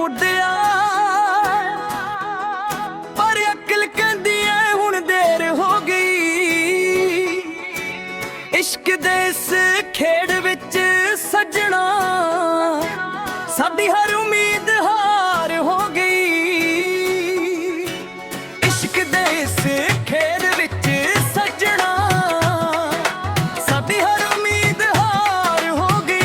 ਮੁੱਦਿਆ, ਪਰ ਅਕਲ ਕਹਿੰਦੀ ਐ ਹੁਣ ਦੇਰ ਹੋ ਗਈ। ਇਸ਼ਕ ਦੇ ਇਸ ਖੇਡ ਵਿੱਚ ਸੱਜਣਾ ਸਾਡੀ ਹਰ ਉਮੀਦ ਹਾਰ ਹੋ ਗਈ। ਇਸ਼ਕ ਦੇ ਇਸ ਖੇਡ ਵਿੱਚ ਸੱਜਣਾ ਸਾਡੀ ਹਰ ਉਮੀਦ ਹਾਰ ਹੋ ਗਈ।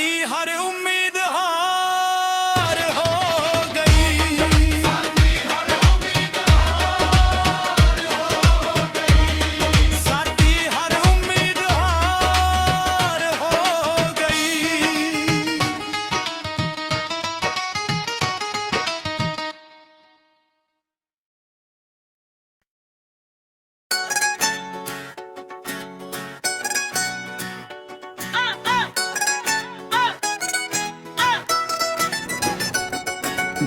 ਸਾਡੀ ਹਰ ਉਮੀਦ ਹਾਰ ਹੋ ਗਈ। ਸਾਡੀ ਹਰ ਉਮੀਦ ਹਾਰ ਹੋ ਗਈ। ਸਾਡੀ ਹਰ ਉਮੀਦ ਹਾਰ ਹੋ ਗਈ।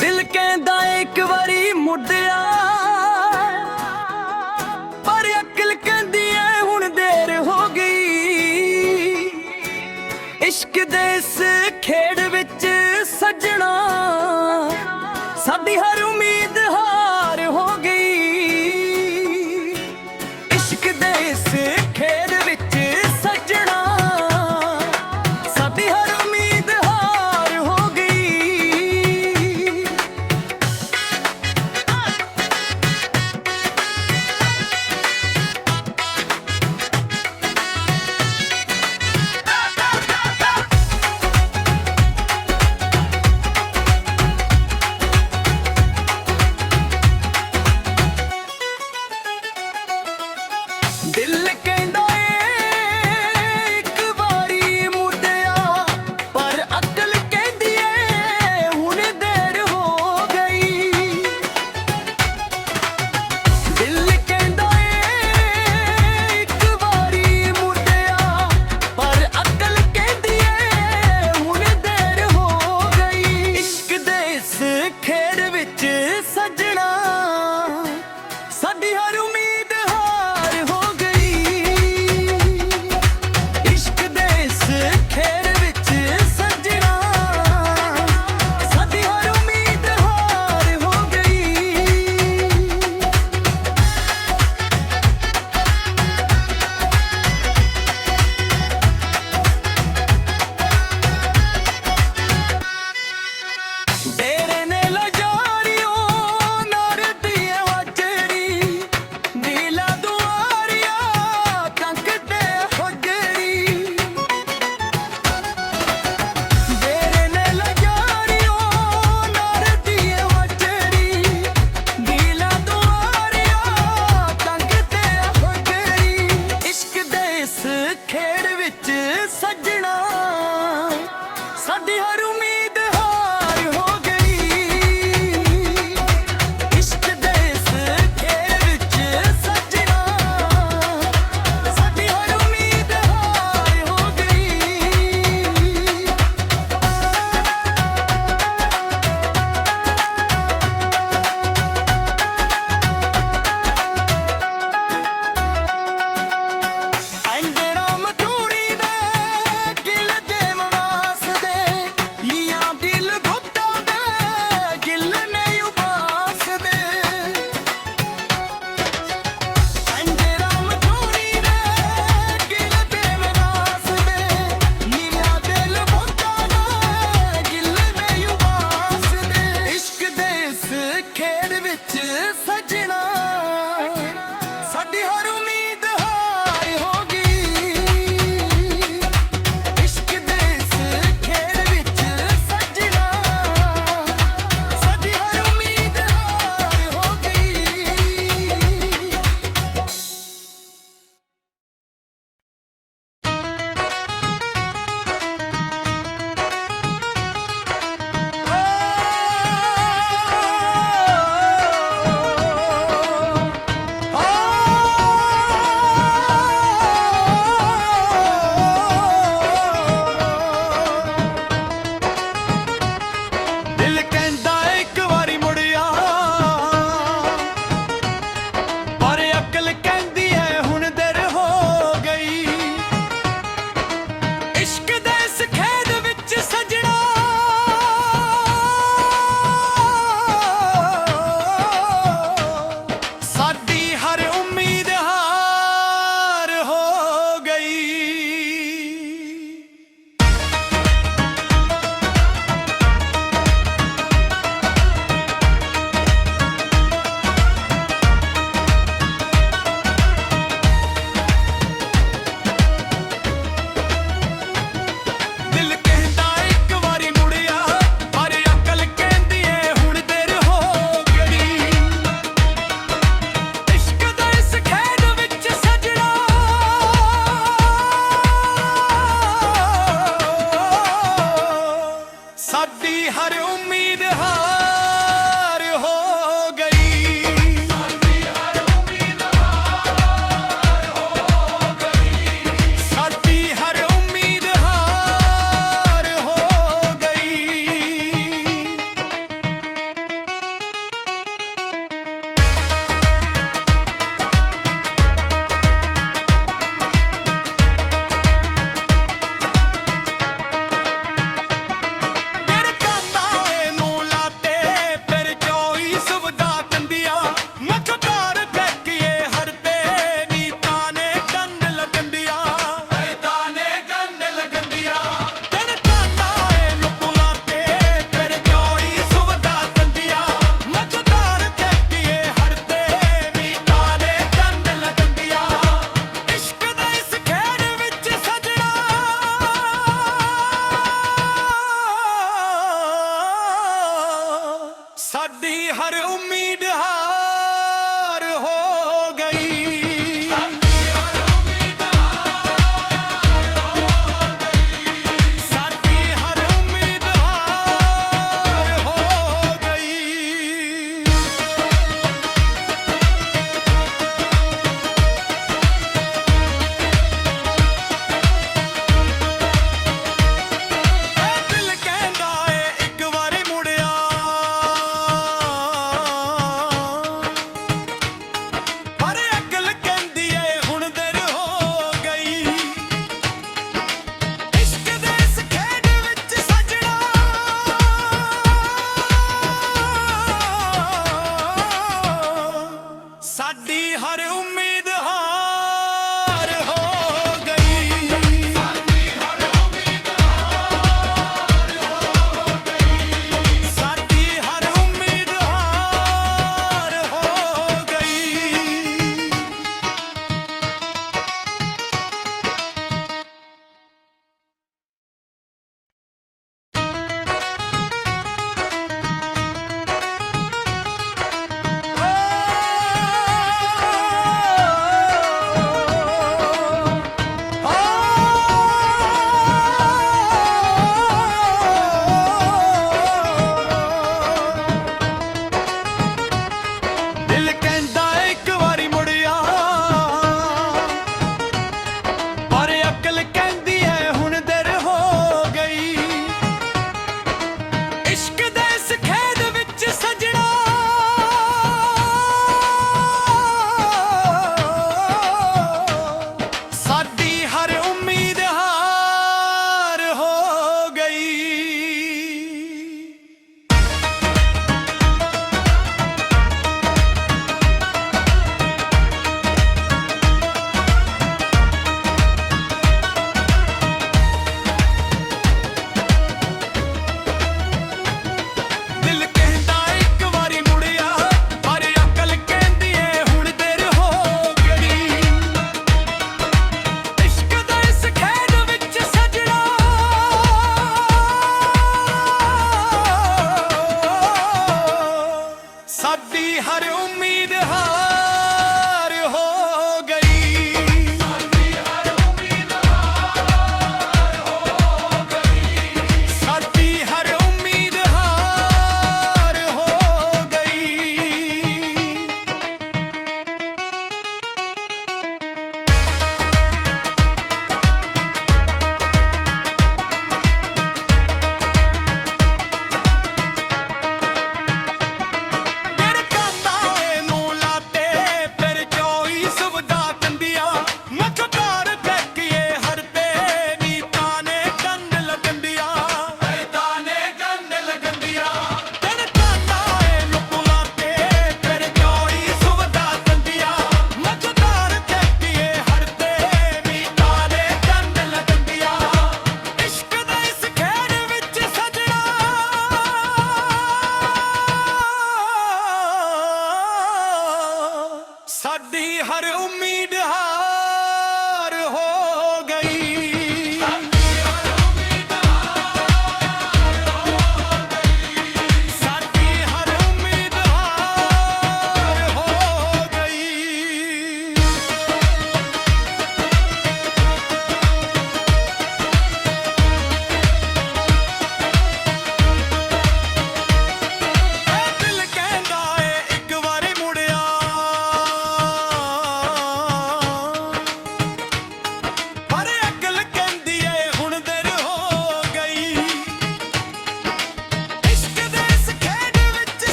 ਦਿਲ ਕਹਿੰਦਾ ਇੱਕ ਵਾਰੀ ਮੁੱਡਿਆ, ਪਰ ਅਕਲ ਕਹਿੰਦੀ ਐ ਹੁਣ ਦੇਰ ਹੋ ਗਈ। ਇਸ਼ਕ ਦੇ ਇਸ ਖੇਡ ਵਿੱਚ ਸੱਜਣਾ ਸਾਡੀ ਹਰ ਉਮੀਦ ਹਾਰ ਹੋ ਗਈ। ਇਸ਼ਕ ਦੇ ਇਸ ਖੇਡ ਵਿੱਚ ਸੱਜਣਾ ਸਾਡੀ ਹਰ ਉਮੀਦ ਹਾਰ ਹੋ ਗਈ। ਦਿਲ ਕਹਿੰਦਾ ਏ ਇੱਕ ਵਾਰੀ ਮੁੱਦਿਆ, ਪਰ ਅਕਲ ਕਹਿੰਦੀ ਏ ਹੁਣ ਦੇਰ ਹੋ ਗਈ। ਦਿਲ ਕਹਿੰਦਾ ਏ ਇੱਕ ਵਾਰੀ ਮੁੱਦਿਆ, ਪਰ ਅਕਲ ਕਹਿੰਦੀ ਏ ਹੁਣ ਦੇਰ ਹੋ ਗਈ। ਇਸ਼ਕ ਦੇ ਇਸ ਖੇਡ ਵਿੱਚ ਸੱਜਣਾ ਸਾਡੀ ਹਰ ਉਮੀਦ ਹਾਰ ਹੋ ਗਈ। ਇਸ਼ਕ ਦੇ ਇਸ ਖੇਡ ਵਿੱਚ ਸੱਜਣਾ ਸਾਡੀ ਹਰ ਉਮੀਦ ਹਾਰ ਹੋ ਗਈ। ਤੇਰੇ ਨੇ ਲਜਾਰੀਓ ਨਰਦੀ ਵਾਚੜੀ, ਨੀਲਾ ਦੁਆਰਿਆ ਕੰਕ ਤੇ ਹੁਜੜੀ। ਤੇਰੇ ਨੇ ਲਜਾਰੀਓ ਨਰਦੀ ਵਾਚੜੀ, ਨੀਲਾ ਦੁਆਰਿਆ ਕੰਕ ਤੇ ਹੁਜੜੀ। ਇਸ਼ਕ ਦੇ ਇਸ ਖੇਡ ਵਿੱਚ ਸੱਜਣਾ ਸਾਡੀ ਹਰ ਉਮੀਦ ਹਾਰ ਹੋ ਗਈ। ਇਸ਼ਕ ਦੇ ਇਸ ਖੇਡ ਵਿੱਚ ਸੱਜਣਾ ਸਾਡੀ ਹਰ ਉਮੀਦ ਹਾਰ ਹੋ ਗਈ। ਅੰਜਣਾ ਮਥੂਰੀ ਦੇ ਗਿਲ ਦੇ ਮਵਾਸ ਦੇ ਸਾਡੀ ਹਰ ਉਮੀਦ ਹਾਰ ਹੋ ਗਈ। ਸਾਡੀ ਹਰ ਉਮੀਦ ਹਾਰ ਹੋ ਗਈ। ਸਾਡੀ ਹਰ ਉਮੀਦ ਹਾਰ ਹੋ ਗਈ। ਸਾਡੀ ਹਰ ਉਮੀਦ ਹਾਰ ਹੋ ਗਈ। ਸਾਡੀ ਹਰ ਉਮੀਦ ਹਾਰ ਹੋ ਗਈ। ਸਾਡੀ ਹਰ ਉਮੀਦ ਹਾਰ ਹੋ ਗਈ। ਦਿਲ ਕਹਿੰਦਾ ਏ ਇੱਕ ਵਾਰੀ ਮੁੜਿਆ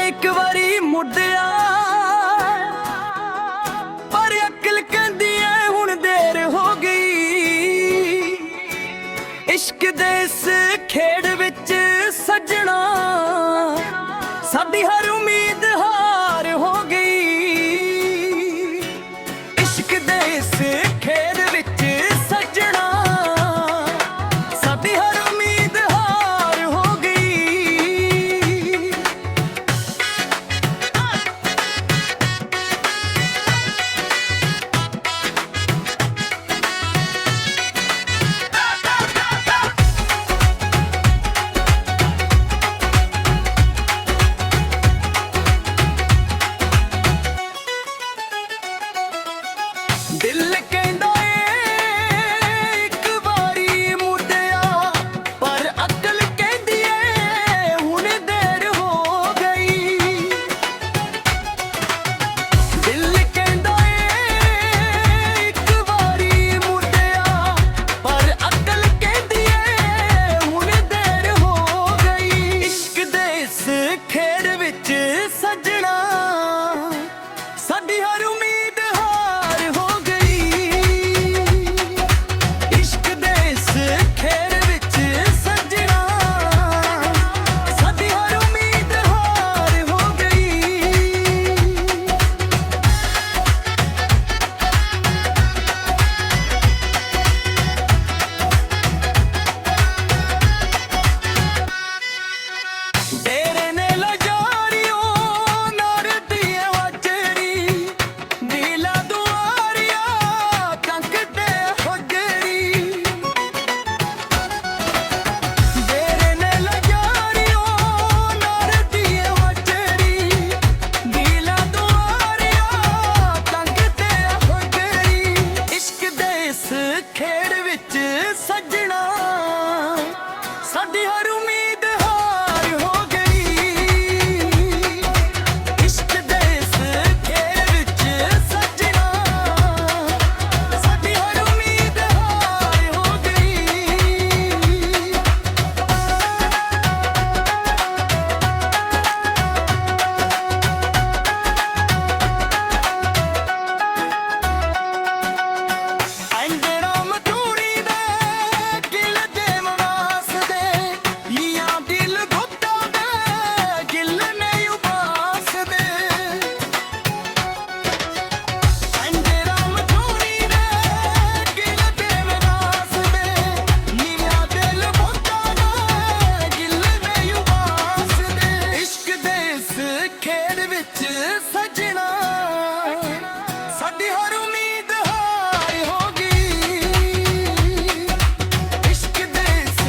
ਇੱਕ ਵਾਰੀ ਮੁੜਿਆ, ਪਰ ਅਕਲ ਕਹਿੰਦੀ ਐ ਹੁਣ ਦੇਰ ਹੋ ਗਈ। ਇਸ਼ਕ ਦੇ ਇਸ ਖੇਡ ਵਿੱਚ ਸੱਜਣਾ ਸਾਡੀ ਹਰ ਉਮੀਦ ਹਾਰ ਹੋ ਗਈ। ਇਸ਼ਕ ਦੇ ਇਸ ਖੇਡ ਵਿੱਚ ਸੱਜਣਾ ਸਾਡੀ ਹਰ ਉਮੀਦ ਹਾਰ ਹੋ ਗਈ। ਦਿਲ ਕਹਿੰਦਾ ਏ ਇੱਕ ਵਾਰੀ ਮੁੜਿਆ, ਪਰ ਅਕਲ ਕਹਿੰਦੀ ਏ ਹੁਣ ਦੇਰ ਹੋ ਗਈ। ਦਿਲ ਕਹਿੰਦਾ ਏ ਇੱਕ ਵਾਰੀ ਮੁੜਿਆ, ਪਰ ਅਕਲ ਕਹਿੰਦੀ ਏ ਹੁਣ ਦੇਰ ਹੋ ਗਈ। ਇਸ਼ਕ ਦੇ ਇਸ ਖੇਡ ਵਿੱਚ ਸੱਜਣਾ ਸਾਡੀ ਹਰ ਉਮੀਦ ਹਾਰ ਹੋ ਗਈ। ਇਸ਼ਕ ਦੇ ਇਸ ਖੇਡ ਵਿੱਚ ਸੱਜਣਾ ਸਾਡੀ ਹਰ ਉਮੀਦ ਹਾਰ ਹੋ ਗਈ। ਤੇਰੇ ਨੇ ਲਜਾਰੀਓ ਨਰਦੀ ਵਜਰੀ, ਨੀਲਾ ਦੁਆਰਿਆ ਕੰਕ ਤੇ ਹੁਜਰੀ। ਤੇਰੇ ਨੇ ਲਜਾਰੀਓ ਨਰਦੀ ਵਜਰੀ, ਨੀਲਾ ਦੁਆਰਿਆ ਕੰਕ ਤੇ ਹੁਜਰੀ। ਇਸ਼ਕ ਦੇ ਇਸ ਖੇਡ ਵਿੱਚ ਸੱਜਣਾ ਸਾਡੀ ਹਰ ਉਮੀਦ ਹਾਰ ਹੋ ਗਈ। ਇਸ਼ਕ ਦੇ ਇਸ ਖੇਡ ਵਿੱਚ ਸੱਜਣਾ ਸਾਡੀ ਹਰ ਉਮੀਦ ਹਾਰ ਹੋ ਗਈ। ਅੰਜਣਾ ਮਧੂਰੀ ਦੇ ਗਿਲ ਦੇ ਮਵਾਸ ਦੇ, ਲੀਆਂ ਦਿਲ ਗੁੱਟਾਂ ਦੇ ਗਿਲ ਨੇ ਉਬਾਸ ਦੇ। ਅੰਜਣਾ ਮਧੂਰੀ ਦੇ ਗਿਲ ਦੇ ਮਵਾਸ ਦੇ, ਲੀਆਂ ਦਿਲ ਗੁੱਟਾਂ ਦੇ ਗਿਲ ਨੇ ਉਬਾਸ ਦੇ। ਇਸ਼ਕ ਦੇ ਇਸ ਖੇਡ ਵਿੱਚ ਸੱਜਣਾ ਸਾਡੀ ਹਰ ਉਮੀਦ ਹਾਰ ਹੋ ਗਈ। ਇਸ਼ਕ ਦੇ ਇਸ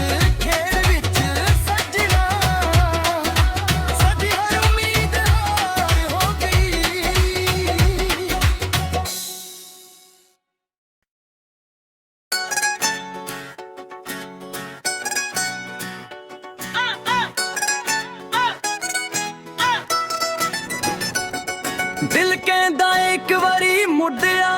ਖੇਡ ਵਿੱਚ ਸੱਜਣਾ ਸਾਡੀ ਹਰ ਉਮੀਦ ਹਾਰ ਹੋ ਗਈ। ਦਿਲ ਕਹਿੰਦਾ ਏ ਇੱਕ ਵਾਰੀ ਮੁੜਿਆ,